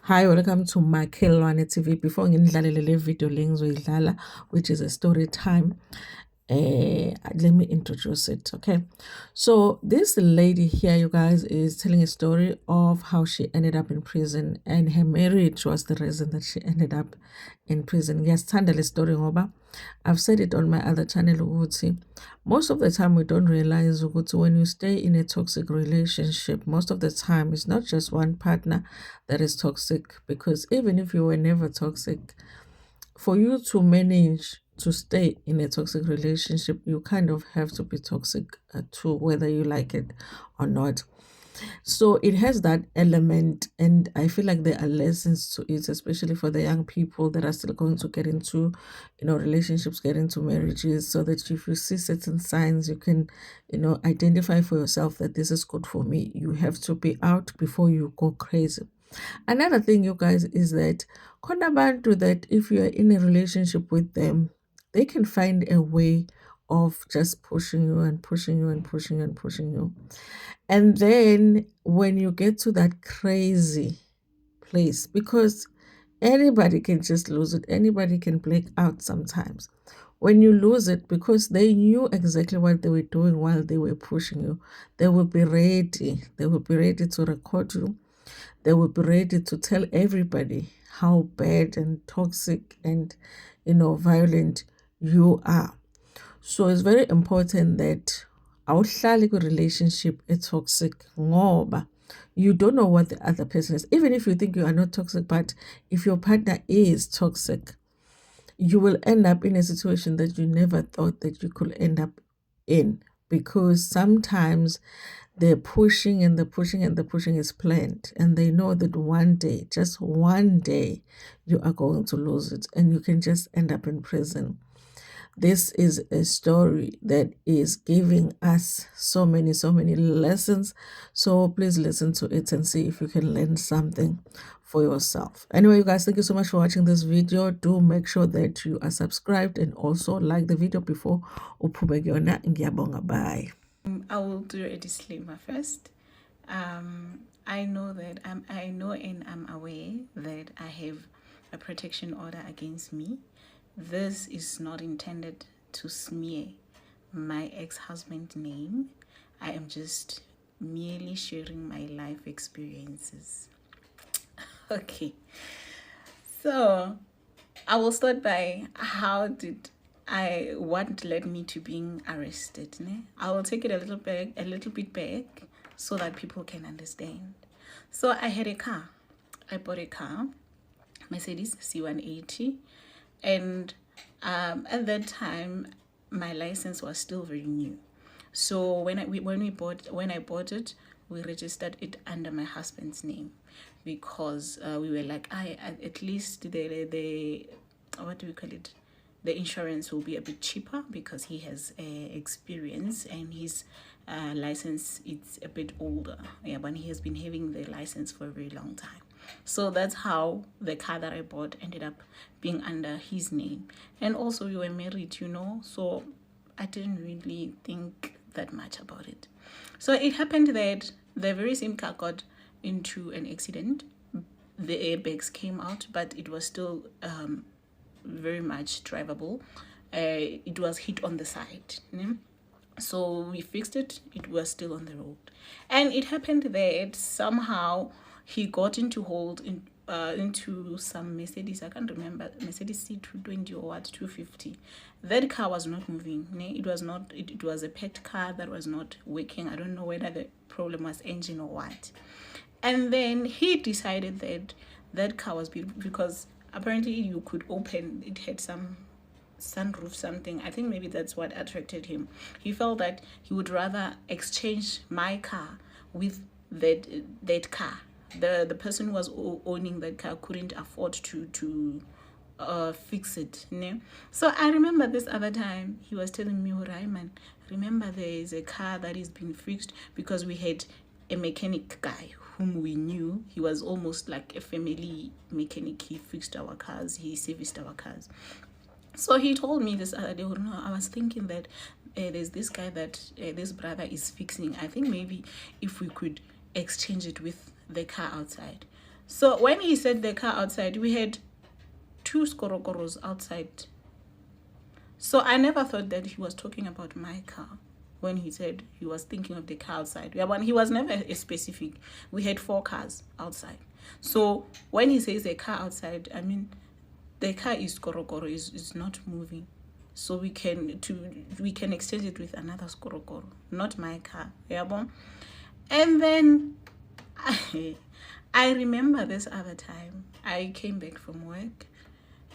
Hi, welcome to Makhelwane TV. Before ngidlalele le video le ngizoyidlala, which is a story time, let me introduce it, okay? So this lady here, you guys, is telling a story of how she ended up in prison, and her marriage was the reason that she ended up in prison. Yes, le story ngoba I've said it on my other channel ukuthi most of the time we don't realize ukuthi when you stay in a toxic relationship, most of the time it's not just one partner that is toxic, because even if you were never toxic, for you to manage to stay in a toxic relationship, you kind of have to be toxic too, whether you like it or not. So it has that element, and I feel like there are lessons to it, especially for the young people that are still going to get into, relationships, get into marriages, so that if you see certain signs, you can, identify for yourself that this is good for me. You have to be out before you go crazy. Another thing, you guys, is that khona abantu that if you are in a relationship with them, they can find a way of just pushing you and pushing you and pushing you and pushing you. And then when you get to that crazy place, because anybody can just lose it, anybody can break out sometimes. When you lose it, because they knew exactly what they were doing while they were pushing you, they will be ready. They will be ready to record you. They will be ready to tell everybody how bad and toxic and, violent you are. So it's very important that awuhlali relationship a toxic ngoba you don't know what the other person is. Even if you think you are not toxic, but if your partner is toxic, you will end up in a situation that you never thought that you could end up in, because sometimes the pushing and the pushing and the pushing is planned, and they know that one day, just one day, you are going to lose it and you can just end up in prison. This is a story that is giving us so many lessons. So please listen to it and see if you can learn something for yourself. Anyway, you guys, thank you so much for watching this video. Do make sure that you are subscribed and also like the video before uphume kuyona. Ngiyabonga. Bye. I will do a disclaimer first. I know that I know and I'm aware that I have a protection order against me. This is not intended to smear my ex-husband's name. I am just merely sharing my life experiences. Okay. So I will start by what led me to being arrested. I will take it a little bit back so that people can understand. So I had a car. I bought a car, Mercedes C180, and at that time my license was still very new. So when I bought it, we registered it under my husband's name, because we were like, at least the what do we call it? The insurance will be a bit cheaper because he has experience, and his license it's a bit older. Yeah, but he has been having the license for a very long time. So that's how the car that I bought ended up being under his name. And also we were married, so I didn't really think that much about it. So it happened that the very same car got into an accident. The airbags came out, but it was still very much drivable. It was hit on the side. So we fixed it. It was still on the road. And it happened that somehow he got into some Mercedes. I can't remember, Mercedes C220 or what, 250. That car was not moving. It was not. It was a pet car that was not working. I don't know whether the problem was engine or what. And then he decided that that car was beautiful because apparently you could open. It had some sunroof, something. I think maybe that's what attracted him. He felt that he would rather exchange my car with that car. The person who was owning that car couldn't afford to fix it. So I remember this other time he was telling me, Rayman, remember there is a car that is being fixed, because we had a mechanic guy whom we knew. He was almost like a family mechanic. He fixed our cars, he serviced our cars. So he told me this other day, I was thinking that there's this guy that this brother is fixing. I think maybe if we could exchange it with the car outside. So when he said the car outside, we had 2 skorokoros outside. So I never thought that he was talking about my car when he said he was thinking of the car outside. Yeah, he was never specific. We had 4 cars outside. So when he says a car outside, I mean the car is skorokoro, is not moving. So we can exchange it with another skorokoro, not my car. Yeah, and then I remember this other time I came back from work,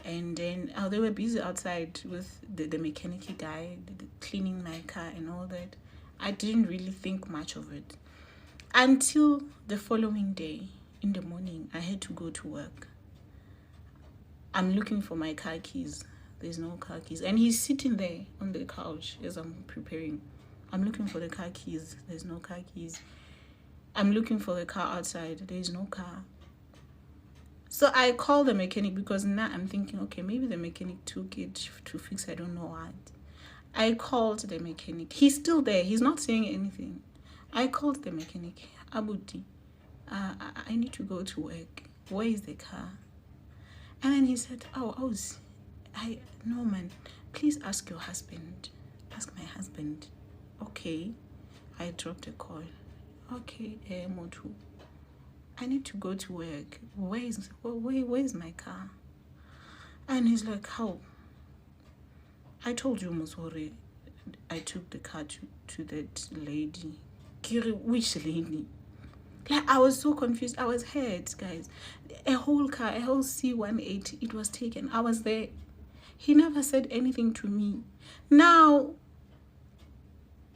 and then they were busy outside with the mechanic guy cleaning my car and all that. I didn't really think much of it until the following day in the morning. I had to go to work. I'm looking for my car keys. There's no car keys, and he's sitting there on the couch as I'm preparing. I'm looking for the car keys. There's no car keys. I'm looking for the car outside. There's no car. So I called the mechanic, because now I'm thinking, okay, maybe the mechanic took it to fix, I don't know what. I called the mechanic. He's still there. He's not saying anything. I called the mechanic. Abuti, I need to go to work. Where is the car? And then he said, no, man, please ask your husband. Ask my husband. Okay. I dropped a call. Okay, Motu, I need to go to work. Where is my car? And he's like, how? I told you, Mosori, I took the car to that lady. Kiri, which lady? Like, I was so confused. I was hurt, guys. A whole car, a whole C180, it was taken. I was there. He never said anything to me. Now,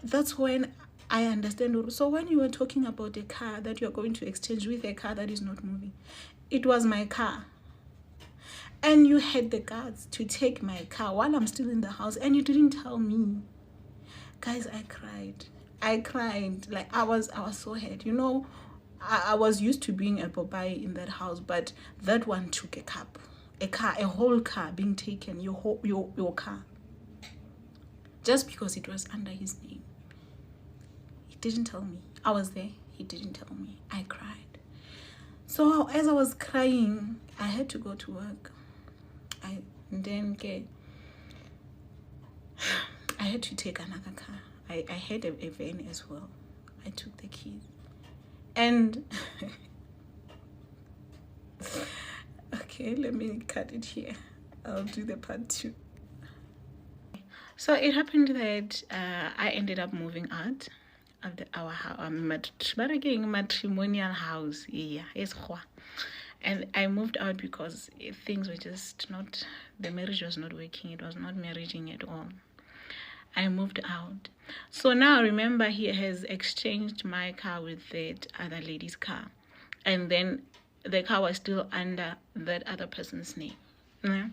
that's when I understand. So when you were talking about a car that you're going to exchange with a car that is not moving, it was my car. And you had the guts to take my car while I'm still in the house, and you didn't tell me. Guys, I cried. Like, I was so hurt. You know, I was used to being a Popeye in that house, but that one took a whole car being taken, your car. Just because it was under his name. He didn't tell me. I was there. He didn't tell me. I cried. So as I was crying, I had to go to work. I had to take another car. I had a van as well. I took the keys. And okay, let me cut it here. I'll do the part 2. So it happened that I ended up moving out of our matrimonial house. Yeah, it's and I moved out because things were just not, the marriage was not working. It was not marrying at all. I moved out. So now remember, he has exchanged my car with that other lady's car, and then the car was still under that other person's name. Yeah.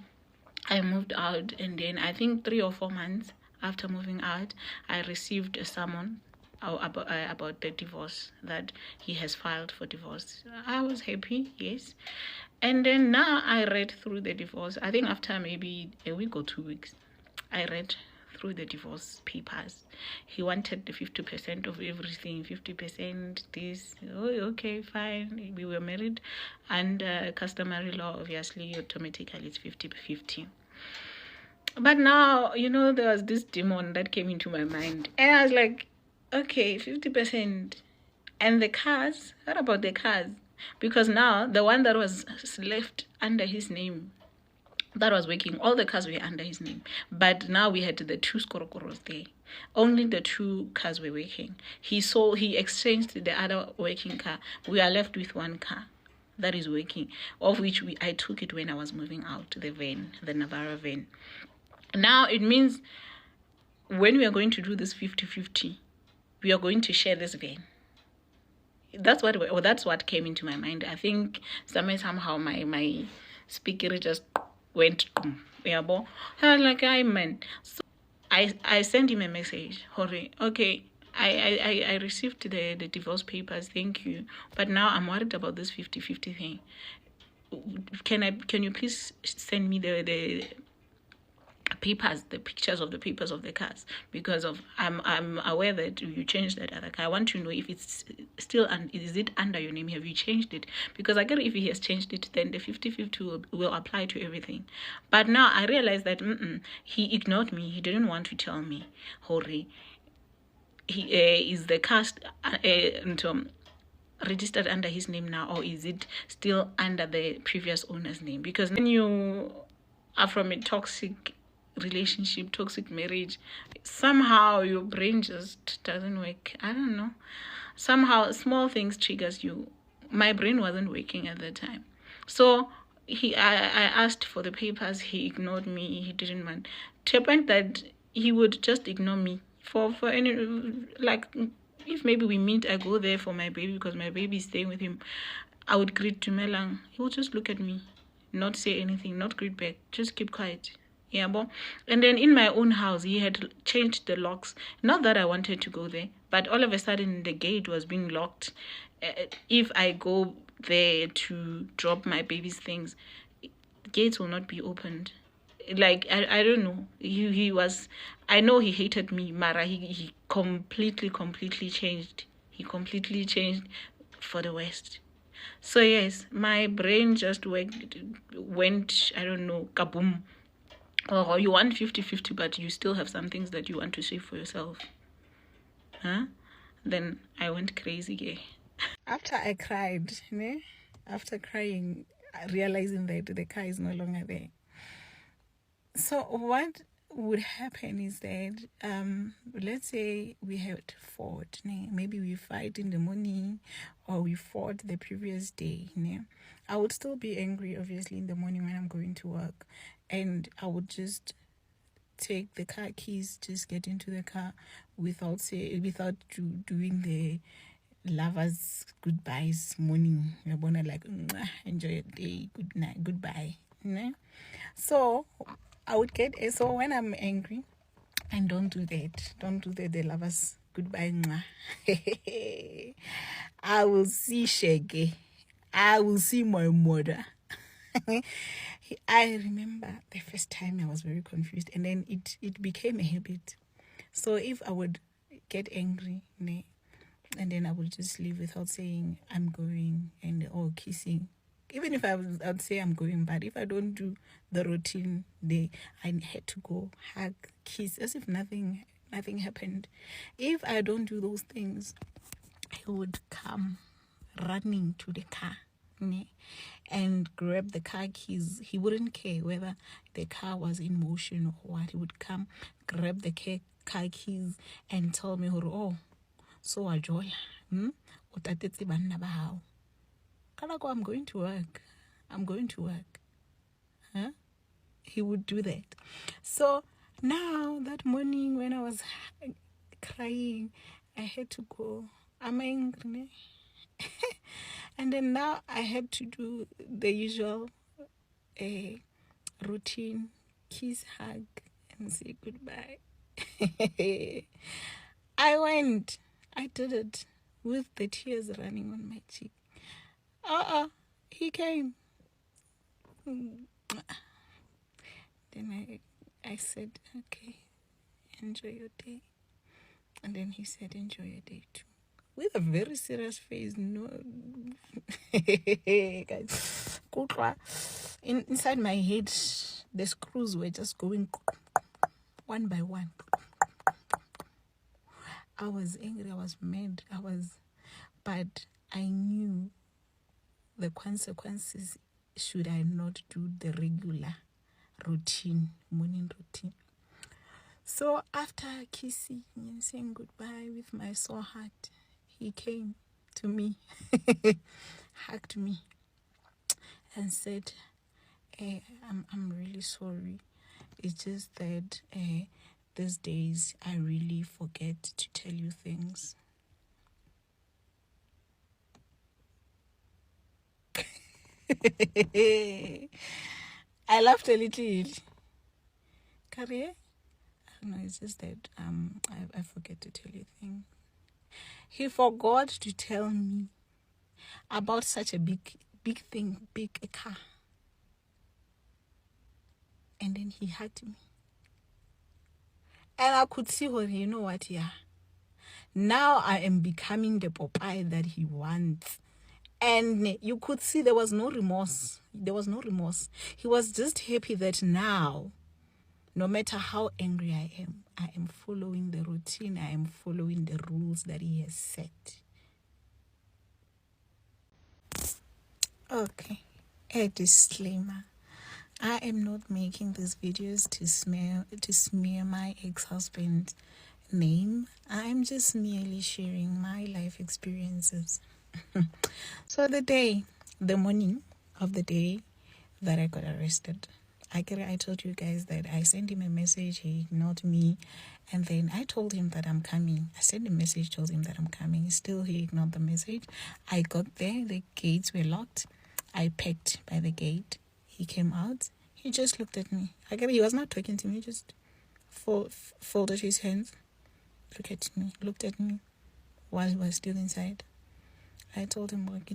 I moved out, and then I think 3 or 4 months after moving out, I received a summon about the divorce, that he has filed for divorce. I was happy, yes. And then now I read through the divorce. I think after maybe a week or 2 weeks, I read through the divorce papers. He wanted the 50% of everything, 50% this. Oh, okay, fine. We were married, and customary law, obviously, automatically it's 50-50. But now, you know, there was this demon that came into my mind, and I was like, okay, 50%. And the cars, what about the cars? Because now the one that was left under his name, that was working, all the cars were under his name. But now we had the 2 skorokoros there. Only the 2 cars were working. He exchanged the other working car. We are left with 1 car that is working, of which I took it when I was moving out, the van, the Navara van. Now it means when we are going to do this 50-50, we are going to share this van. That's what came into my mind. I think somehow my speaker just went, yeah, bo. I was like, I man. So I sent him a message, Hori, okay, I received the divorce papers, thank you, but now I'm worried about this 50-50 thing. Can you please send me the papers, the pictures of the papers of the cars, because of I'm aware that you changed that other car. I want to know if it's still, and is it under your name? Have you changed it? Because I get if he has changed it, then the 50-50 will apply to everything. But now I realize that he ignored me. He didn't want to tell me, Hori, he is the car registered under his name now, or is it still under the previous owner's name? Because when you are from a toxic relationship, toxic marriage, somehow your brain just doesn't work. I don't know. Somehow small things triggers you. My brain wasn't working at that time. So I asked for the papers. He ignored me. He didn't mind. To a point that he would just ignore me for any, like, if maybe we meet, I go there for my baby because my baby is staying with him. I would greet Tumelang. He would just look at me, not say anything, not greet back, just keep quiet. Yeah, but and then in my own house, he had changed the locks. Not that I wanted to go there, but all of a sudden the gate was being locked. If I go there to drop my baby's things, gates will not be opened. Like I don't know. He was, I know he hated me, Mara. He completely changed. He completely changed for the West. So yes, my brain just went, I don't know, kaboom. Or you want 50-50, but you still have some things that you want to save for yourself. Huh? Then I went crazy gay. After I cried, after crying, realizing that the car is no longer there. So what would happen is that, let's say we had fought, maybe we fight in the morning, or we fought the previous day. I would still be angry, obviously, in the morning when I'm going to work, and I would just take the car keys, just get into the car without doing the lovers goodbyes morning. You're gonna like enjoy your day, good night, goodbye. So I would get, so when I'm angry, and don't do the lovers goodbye. I will see Shege. I will see my mother. I remember the first time I was very confused, and then it became a habit. So if I would get angry, and then I would just leave without saying I'm going or kissing. Even if I'd say I'm going, but if I don't do the routine, I had to go, hug, kiss, as if nothing happened. If I don't do those things, I would come running to the car and grab the car keys. He wouldn't care whether the car was in motion or what. He would come, grab the car keys, and tell me, oh, so Ajola, utatetse banna ba hao. Kalako, I'm going to work. Huh? He would do that. So now that morning when I was crying, I had to go. I'm angry. And then now I had to do the usual routine, kiss, hug, and say goodbye. I did it with the tears running on my cheek. He came. Then I said, okay, enjoy your day. And then he said, enjoy your day too. With a very serious face. No, guys, inside my head, the screws were just going one by one. I was angry, I was mad, but I knew the consequences should I not do the regular morning routine. So after kissing and saying goodbye with my sore heart, he came to me, hugged me, and said, I'm really sorry. It's just that these days I really forget to tell you things. I laughed a little. Career? No, it's just that I forget to tell you things. He forgot to tell me about such a big thing, big car. And then he hugged me And I could see her, you know what, yeah. Now I am becoming the Popeye that he wants. And you could see there was no remorse. There was no remorse. He was just happy that now, no matter how angry I am following the routine. I am following the rules that he has set. Okay, a disclaimer. I am not making these videos to smear my ex-husband's name. I'm just merely sharing my life experiences. So the morning of the day that I got arrested, I told you guys that I sent him a message, he ignored me, and then I told him that I'm coming. I sent a message, told him that I'm coming. Still, he ignored the message. I got there, the gates were locked. I packed by the gate. He came out. He just looked at me. He was not talking to me, just folded his hands, looked at me while he was still inside. I told him, he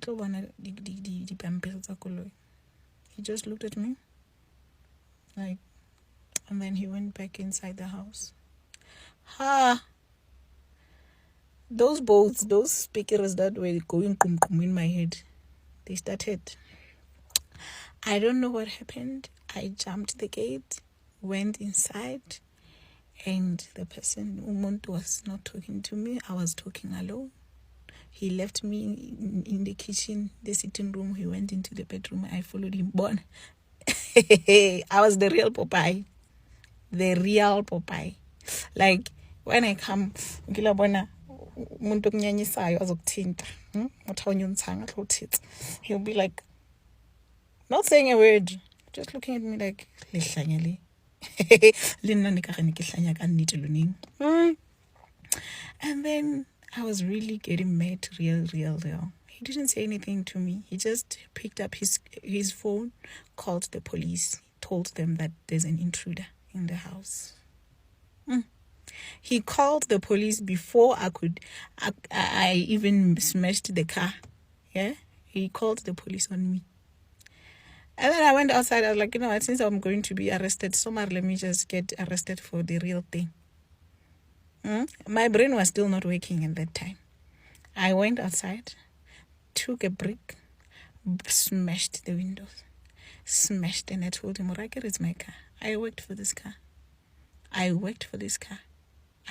just looked at me, like, and then he went back inside the house. Those bolts, those speakers that were going in my head, they started. I don't know what happened. I jumped the gate, went inside, and the person, Umuntu, was not talking to me. I was talking alone. He left me in the kitchen, the sitting room. He went into the bedroom. I followed him. Born. I was the real Popeye. The real Popeye. Like, when I come, he'll be like, not saying a word, just looking at me like, and then I was really getting mad, real. He didn't say anything to me. He just picked up his phone, called the police, told them that there's an intruder in the house. He called the police before I even smashed the car. Yeah, he called the police on me. And then I went outside. I was like, since I'm going to be arrested, let me just get arrested for the real thing. My brain was still not working at that time. I went outside, took a brick, smashed the windows, and I told him, Raker, it's my car. I worked for this car.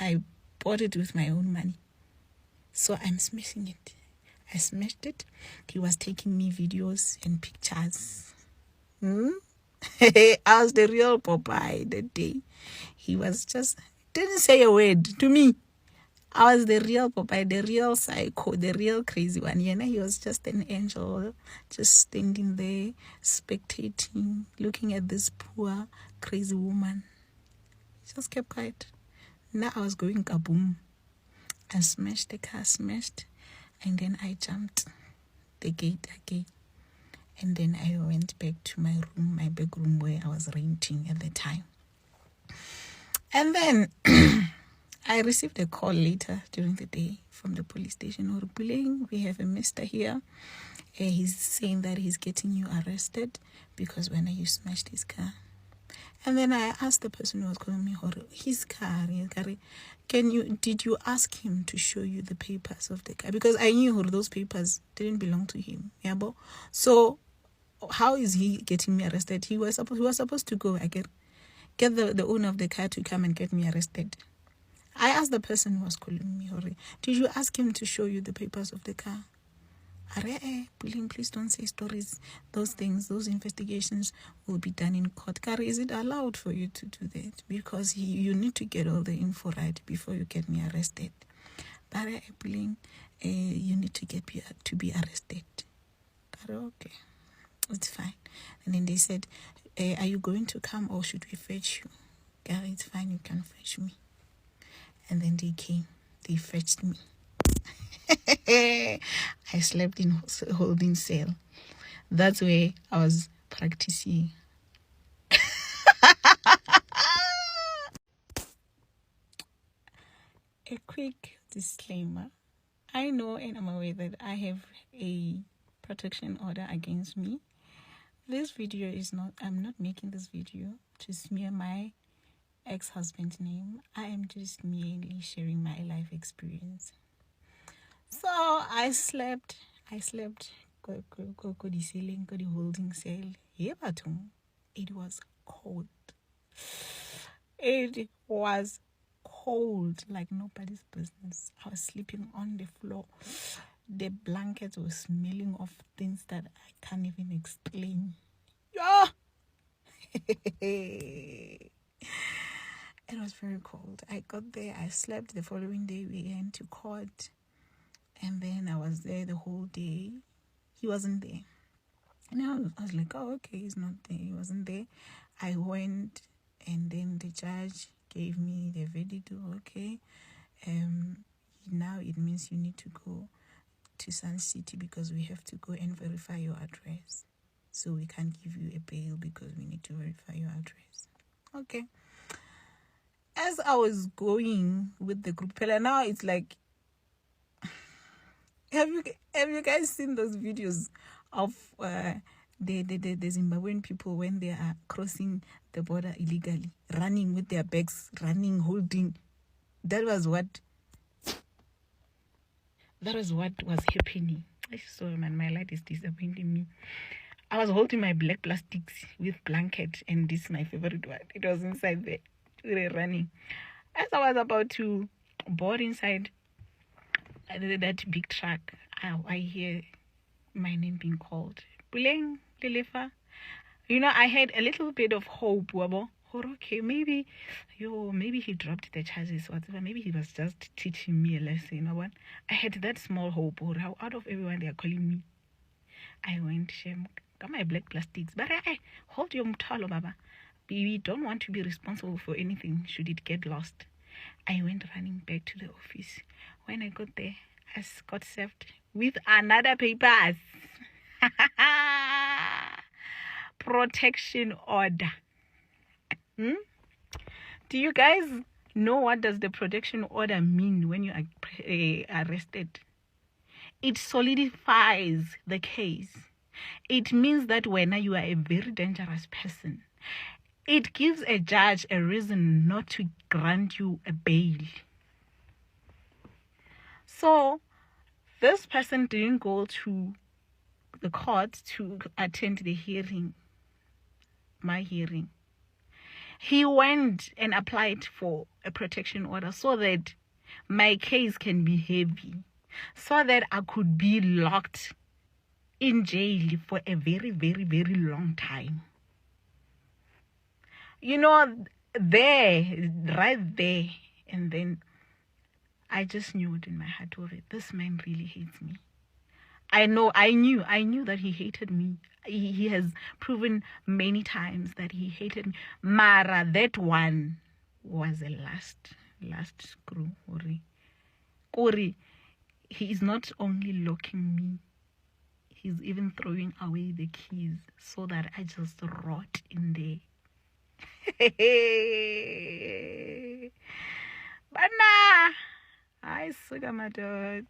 I bought it with my own money. So I'm smashing it. I smashed it. He was taking me videos and pictures. I was the real Popeye that day. He was just, didn't say a word to me. I was the real Popeye, the real psycho, the real crazy one. He was just an angel, just standing there, spectating, looking at this poor, crazy woman. He just kept quiet. Now I was going kaboom. I smashed the car, and then I jumped the gate again. And then I went back to my room, my big room where I was renting at the time. And then I received a call later during the day from the police station. We have a mister here. He's saying that he's getting you arrested because when you smashed his car. And then I asked the person who was calling me, his car, did you ask him to show you the papers of the car? Because I knew those papers didn't belong to him. Yeah, but so how is he getting me arrested? He was supposed to go, get the owner of the car to come and get me arrested. I asked the person who was calling me, did you ask him to show you the papers of the car? Please don't say stories. Those things, those investigations will be done in court. Kari, is it allowed for you to do that? Because you need to get all the info right before you get me arrested. But you need to be arrested. Okay, it's fine. And then they said, are you going to come or should we fetch you? Kari, it's fine, you can fetch me. And then they came. They fetched me. I slept in holding cell. That's where I was practicing. A quick disclaimer. I know and I'm aware that I have a protection order against me. This video I'm not making this video to smear my ex-husband's name. I am just merely sharing my life experience. So I slept. Go the ceiling, go the holding cell. Yeah, but it was cold. It was cold like nobody's business. I was sleeping on the floor. The blankets were smelling of things that I can't even explain. Yeah. It was very cold. I got there, I slept. The following day we went to court, and then I was there the whole day. He wasn't there. And I was like, oh, okay, he's not there. He wasn't there. I went, and then the judge gave me the verdict. Okay, now it means you need to go to Sun City because we have to go and verify your address. So we can't give you a bail because we need to verify your address. Okay. As I was going with the group, now it's like, have you guys seen those videos of the Zimbabwean people when they are crossing the border illegally, running with their bags, running, holding? That was what was happening. So man, my light is disappointing me. I was holding my black plastics with blanket, and this is my favorite one. It was inside there. We were running. As I was about to board inside that big truck, I hear my name being called. Buleng Lelefa. I had a little bit of hope, Wabo. Okay, maybe he dropped the charges, whatever. Maybe he was just teaching me a lesson. You know what? I had that small hope. Or how out of everyone they are calling me. I went, got my black plastics. But I hold your mutalo, Baba. We don't want to be responsible for anything should it get lost. I went running back to the office. When I got there, I got served with another papers. Protection order. Do you guys know what does the protection order mean when you are arrested? It solidifies the case. It means that when you are a very dangerous person, it gives a judge a reason not to grant you a bail. So this person didn't go to the court to attend the hearing, my hearing. He went and applied for a protection order so that my case can be heavy, so that I could be locked in jail for a very, very, very long time. Right there, and then I just knew it in my heart of it. This man really hates me. I knew that he hated me. He has proven many times that he hated me. Mara, that one was a last screw. Kori, he is not only locking me, he's even throwing away the keys so that I just rot in there. But nah, I suck my dad.